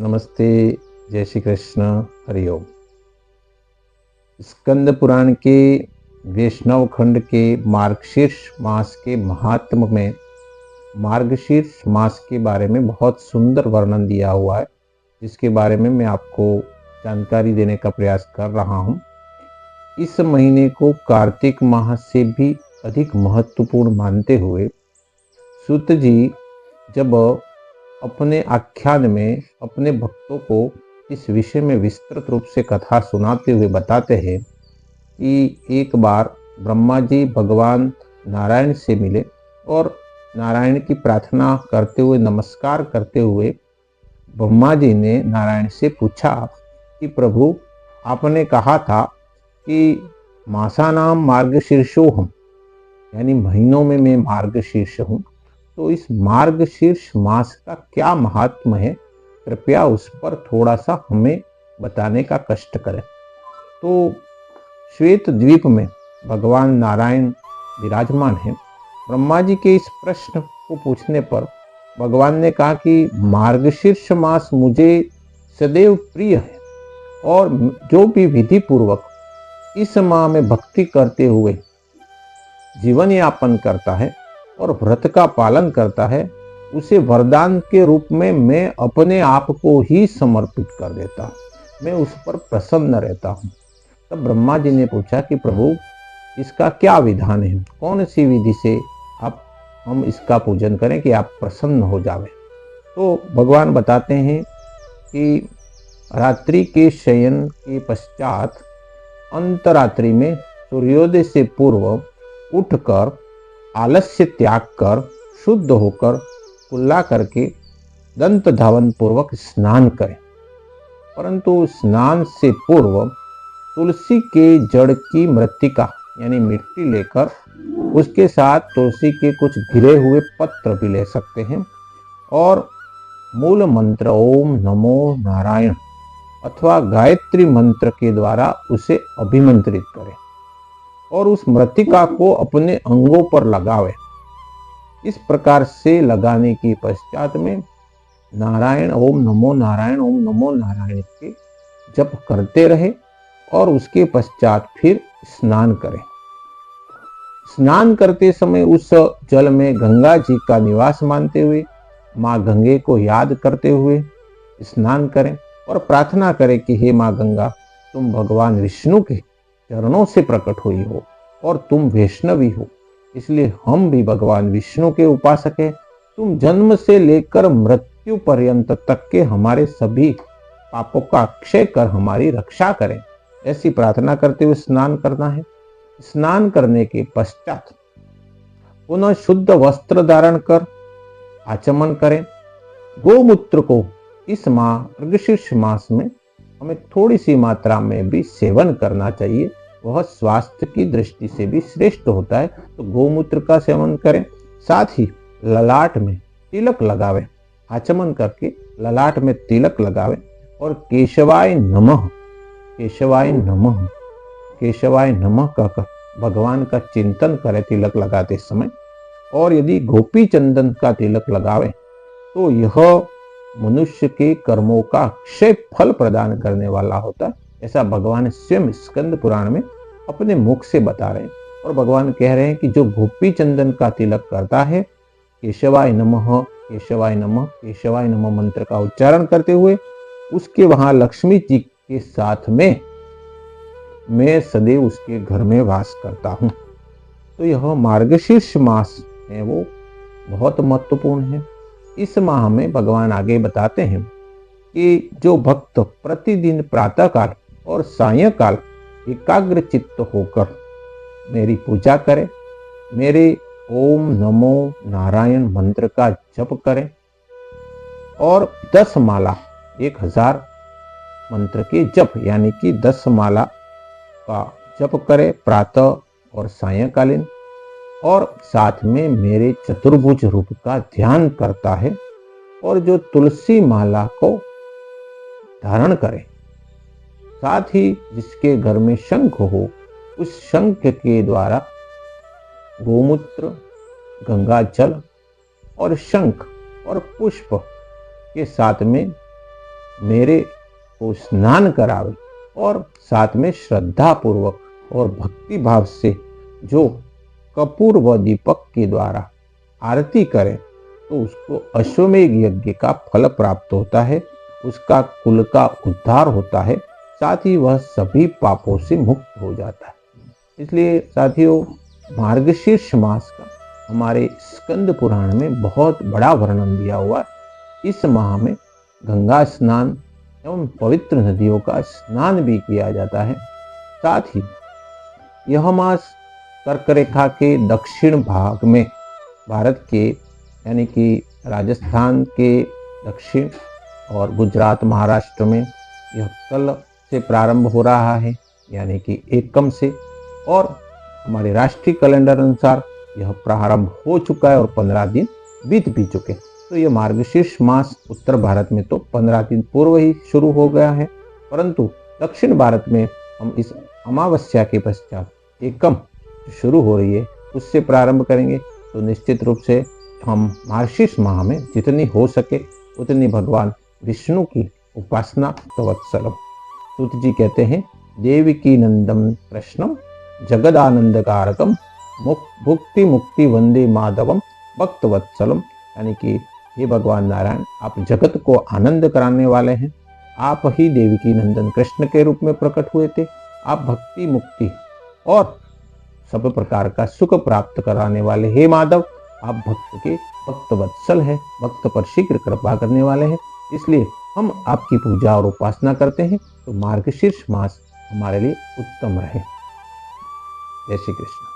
नमस्ते, जय श्री कृष्ण, हरिओम। स्कंद पुराण के वैष्णव खंड के मार्गशीर्ष मास के महात्म में मार्गशीर्ष मास के बारे में बहुत सुंदर वर्णन दिया हुआ है, जिसके बारे में मैं आपको जानकारी देने का प्रयास कर रहा हूँ। इस महीने को कार्तिक माह से भी अधिक महत्वपूर्ण मानते हुए सूत जी जब अपने आख्यान में अपने भक्तों को इस विषय में विस्तृत रूप से कथा सुनाते हुए बताते हैं कि एक बार ब्रह्मा जी भगवान नारायण से मिले और नारायण की प्रार्थना करते हुए, नमस्कार करते हुए ब्रह्मा जी ने नारायण से पूछा कि प्रभु, आपने कहा था कि मासानाम मार्गशीर्षोहम, यानी महीनों में मैं मार्गशीर्ष हूँ, तो इस मार्गशीर्ष मास का क्या महात्म है, कृपया उस पर थोड़ा सा हमें बताने का कष्ट करें। तो श्वेत द्वीप में भगवान नारायण विराजमान है। ब्रह्मा जी के इस प्रश्न को पूछने पर भगवान ने कहा कि मार्गशीर्ष मास मुझे सदैव प्रिय है और जो भी विधि पूर्वक इस माह में भक्ति करते हुए जीवन यापन करता है और व्रत का पालन करता है, उसे वरदान के रूप में मैं अपने आप को ही समर्पित कर देता हूँ, मैं उस पर प्रसन्न रहता हूँ। तब ब्रह्मा जी ने पूछा कि प्रभु, इसका क्या विधान है, कौन सी विधि से हम इसका पूजन करें कि आप प्रसन्न हो जावे। तो भगवान बताते हैं कि रात्रि के शयन के पश्चात अंतरात्रि में सूर्योदय से पूर्व उठकर आलस्य त्याग कर शुद्ध होकर कुल्ला करके दंत धावन पूर्वक स्नान करें। परंतु स्नान से पूर्व तुलसी के जड़ की मृत्तिका यानी मिट्टी लेकर उसके साथ तुलसी के कुछ गिरे हुए पत्र भी ले सकते हैं और मूल मंत्र ओम नमो नारायण अथवा गायत्री मंत्र के द्वारा उसे अभिमंत्रित करें और उस मृत्तिका को अपने अंगों पर लगावे। इस प्रकार से लगाने के पश्चात में नारायण ओम नमो नारायण ओम नमो नारायण के जप करते रहे और उसके पश्चात फिर स्नान करें। स्नान करते समय उस जल में गंगा जी का निवास मानते हुए माँ गंगे को याद करते हुए स्नान करें और प्रार्थना करें कि हे माँ गंगा, तुम भगवान विष्णु के चरणों से प्रकट हुई हो और तुम वैष्णवी हो, इसलिए हम भी भगवान विष्णु के उपासक हैं। तुम जन्म से लेकर मृत्यु पर्यंत तक के हमारे सभी पापों का क्षय कर हमारी रक्षा करें। ऐसी प्रार्थना करते हुए स्नान करना है। स्नान करने के पश्चात पुनः शुद्ध वस्त्र धारण कर आचमन करें। गोमूत्र को इस मार्गशीर्ष मास में हमें थोड़ी सी मात्रा में भी सेवन करना चाहिए, वह स्वास्थ्य की दृष्टि से भी श्रेष्ठ होता है। तो गोमूत्र का सेवन करें। साथ ही ललाट में तिलक लगावें, आचमन करके ललाट में तिलक लगावें और केशवाय नमः केशवाय नमः केशवाय नमः कहकर भगवान का चिंतन करें तिलक लगाते समय। और यदि गोपी चंदन का तिलक लगावें तो यह मनुष्य के कर्मों का अक्षय फल प्रदान करने वाला होता है। ऐसा भगवान स्वयं स्कंद पुराण में अपने मुख से बता रहे हैं। और भगवान कह रहे हैं कि जो गोपी चंदन का तिलक करता है, केशवाय नमः केशवाय नमः केशवाय नमः मंत्र का उच्चारण करते हुए उसके वहां लक्ष्मी जी के साथ में मैं सदैव उसके घर में वास करता हूँ। तो यह मार्गशीर्ष मास है वो बहुत महत्वपूर्ण है। इस माह में भगवान आगे बताते हैं कि जो भक्त प्रतिदिन प्रातःकाल और सायंकाल एकाग्र चित्त होकर मेरी पूजा करें, मेरे ओम नमो नारायण मंत्र का जप करें और 10 माला 1000 मंत्र के जप यानी कि 10 माला का जप करें प्रातः और सायंकालीन, और साथ में मेरे चतुर्भुज रूप का ध्यान करता है और जो तुलसी माला को धारण करे, साथ ही जिसके घर में शंख हो उस शंख के द्वारा गोमूत्र, गंगा जल और शंख और पुष्प के साथ में मेरे को स्नान करावे और साथ में श्रद्धा पूर्वक और भक्ति भाव से जो कपूर व दीपक के द्वारा आरती करे तो उसको अश्वमेध यज्ञ का फल प्राप्त होता है, उसका कुल का उद्धार होता है, साथ ही वह सभी पापों से मुक्त हो जाता है। इसलिए साथियों, मार्गशीर्ष मास का हमारे स्कंद पुराण में बहुत बड़ा वर्णन दिया हुआ है। इस माह में गंगा स्नान एवं पवित्र नदियों का स्नान भी किया जाता है। साथ ही यह मास कर्क रेखा के दक्षिण भाग में भारत के यानी कि राजस्थान के दक्षिण और गुजरात महाराष्ट्र में यह कल से प्रारंभ हो रहा है, यानी कि एकम से, और हमारे राष्ट्रीय कैलेंडर अनुसार यह प्रारंभ हो चुका है और 15 दिन बीत भी चुके। तो यह मार्गशीर्ष मास उत्तर भारत में तो 15 दिन पूर्व ही शुरू हो गया है, परंतु दक्षिण भारत में हम इस अमावस्या के पश्चात एकम शुरू हो रही है उससे प्रारंभ करेंगे। तो निश्चित रूप से हम मार्गशीर्ष माह में जितनी हो सके उतनी भगवान विष्णु की उपासना तवत्सलम। सूत जी कहते हैं, देवकी नंदम कृष्णम जगदानंदकारकम भुक्ति मुक्ति वंदे माधवम भक्तवत्सलम। यानी कि हे भगवान नारायण, आप जगत को आनंद कराने वाले हैं। आप ही देवकी नंदन कृष्ण के रूप में प्रकट हुए थे। आप भक्ति मुक्ति और सब प्रकार का सुख प्राप्त कराने वाले हे माधव, आप भक्त के भक्त वत्सल है, भक्त पर शीघ्र कृपा करने वाले हैं। इसलिए हम आपकी पूजा और उपासना करते हैं। तो मार्गशीर्ष मास हमारे लिए उत्तम रहे। जय श्री कृष्ण।